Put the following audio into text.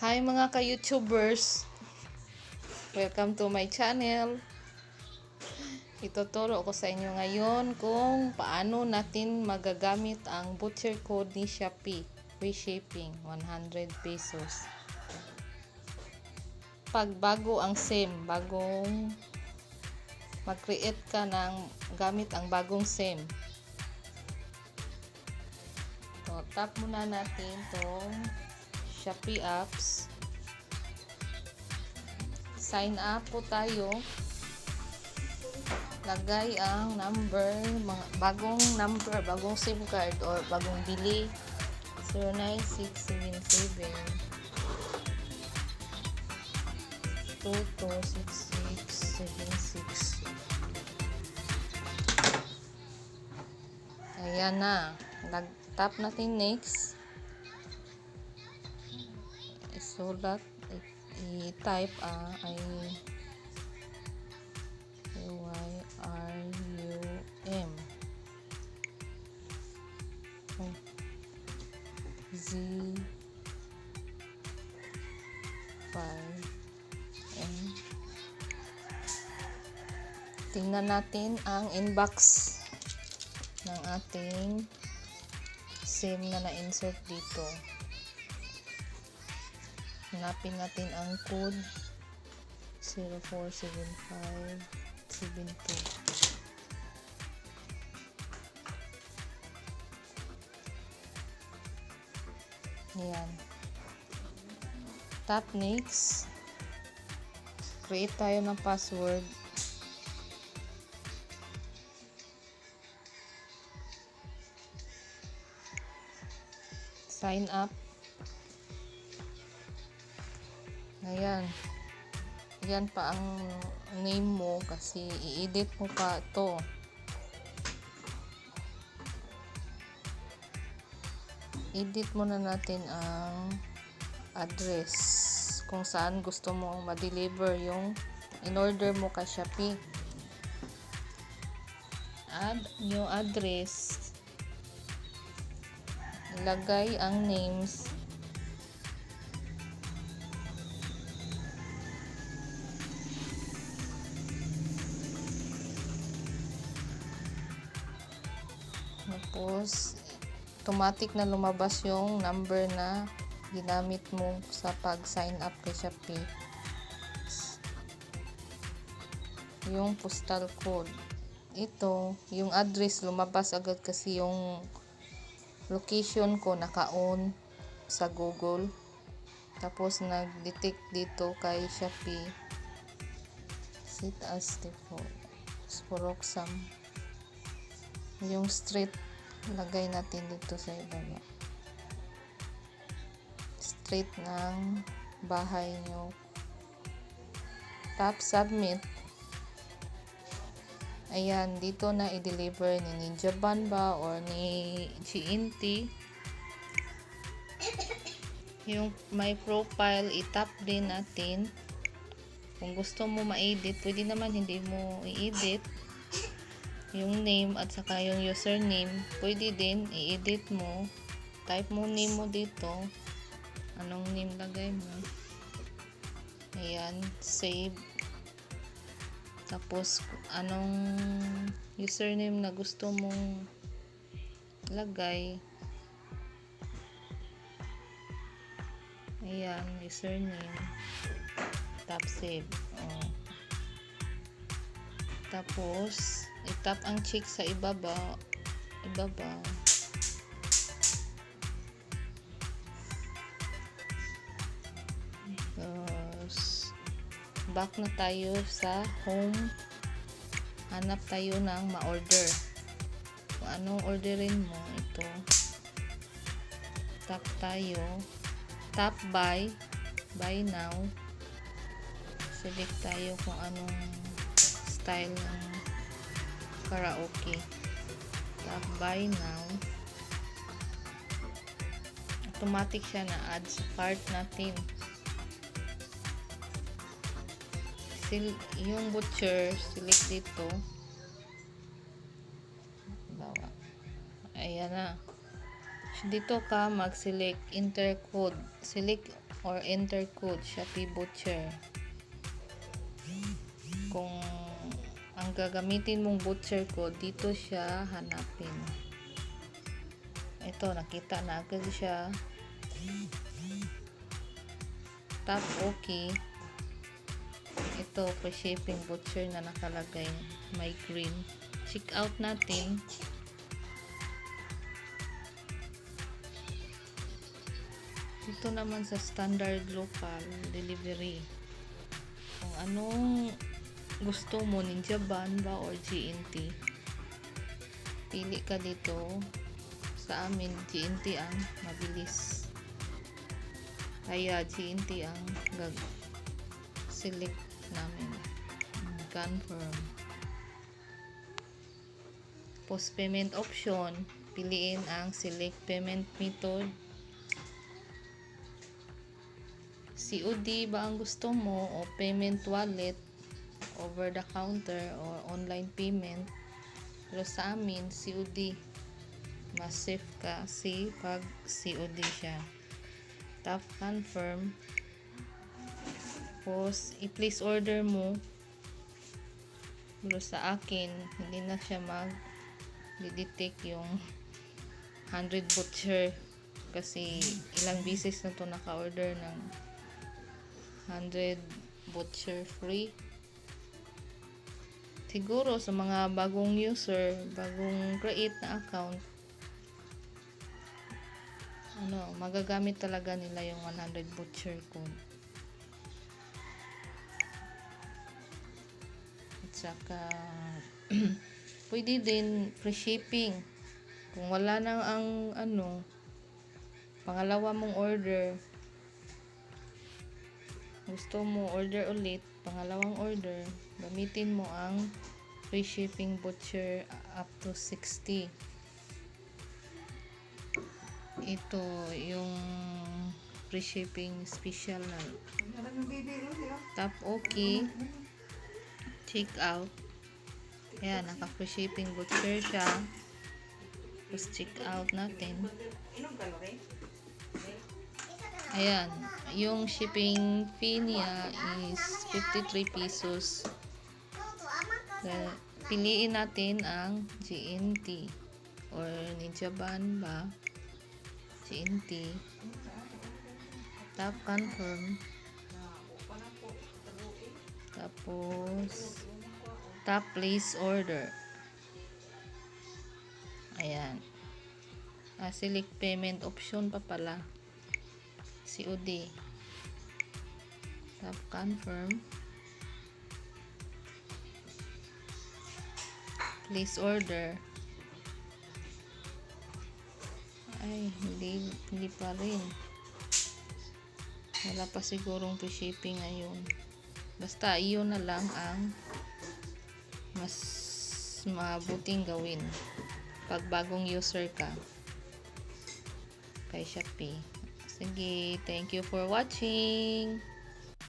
Hi mga ka-YouTubers! Welcome to my channel. Ituturo ko sa inyo ngayon kung paano natin magagamit ang voucher code ni Shopee. Free shipping, 100 pesos. Pag bago ang SIM, bagong mag-create ka ng gamit ang bagong SIM. So, tap muna natin itong Shopee apps. Sign up po tayo. Lagay ang number, bagong number, bagong SIM card or bagong bili. 09677 226676. Ayan na. Tap natin next. Isulat, i-type ahipping Z5M. Tingnan natin ang inbox ng ating SIM na na-insert dito. Hanapin natin ang code 047572. Ayan. Tap next. Create tayo ng password. Sign up. Ayan. Yan pa ang name mo kasi i-edit mo pa ito. Edit muna natin ang address kung saan gusto mo ma-deliver yung in-order mo kay Shopee. Add new address. Ilagay ang names. Tapos automatic na lumabas yung number na ginamit mo sa pag-sign up kay Shopee. Yung postal code. Ito, yung address lumabas agad kasi yung location ko naka-on sa Google. Tapos nag-detect dito kay Shopee. Set as default. Sporoxam. Yung street lagay natin dito sa ibaba. Street ng bahay nyo. Tap submit. Ayan, dito na i-deliver ni Ninja Van ba or ni GNT. Yung my profile, i-tap din natin. Kung gusto mo ma-edit, pwede naman hindi mo i-edit. Yung name at saka yung username, pwede din i-edit mo. Type mo name mo dito. Anong name lagay mo? Ayan, save. Tapos, anong username na gusto mong lagay. Ayan, username. Tap save. Tapos, i-tap ang check sa ibaba. Tapos, back na tayo sa home. Hanap tayo ng ma-order. Kung anong orderin mo, ito. Tap tayo. Tap buy now. Select tayo kung anong style ng karaoke. Tap buy now. Automatic siya na add sa cart natin. Yung voucher, select dito. Ayan na. Dito ka mag-select enter code. Select or enter code Shopee voucher. Kung ang gagamitin mong voucher code, dito siya hanapin. Ito, nakita na agad siya. Tap OK. Ito, free shipping voucher na nakalagay. May green. Check out natin. Dito naman sa standard local delivery. Kung anong gusto mo, Ninja Van ba or GNT. Pili ka dito. Sa amin, GNT ang mabilis. Kaya GNT ang select namin. Confirm. Post payment option, piliin ang select payment method. COD ba ang gusto mo o payment wallet, over the counter or online payment. Pero sa amin, COD. Mas safe kasi pag COD siya. Tap confirm. Tapos, i-place order mo. Pero sa akin, hindi na siya mag-detect yung 100 voucher. Kasi ilang beses na to naka-order ng 100 voucher free. Siguro sa mga bagong user, bagong create na account, magagamit talaga nila yung 100 voucher code. At saka pwede din free shipping. Kung wala nang ang pangalawa mong order, gusto mo order ulit, pangalawang order, gamitin mo ang free shipping voucher up to 60. Ito yung free shipping special na. Tap OK. Check out. Ayan, naka free shipping voucher siya. Tapos check out natin. Ayan, yung shipping fee niya is 53 pesos. Piliin natin ang GNT or Ninja Van ba? GNT. Tap confirm. Tapos tap place order. Ayan. Select payment option pa pala. COD. Tap confirm. Place order. Ay, hindi pa rin. Wala pa sigurong free shipping ngayon. Basta iyon na lang ang mas mabuting gawin pag bagong user ka kay Shopee. Sige, thank you for watching.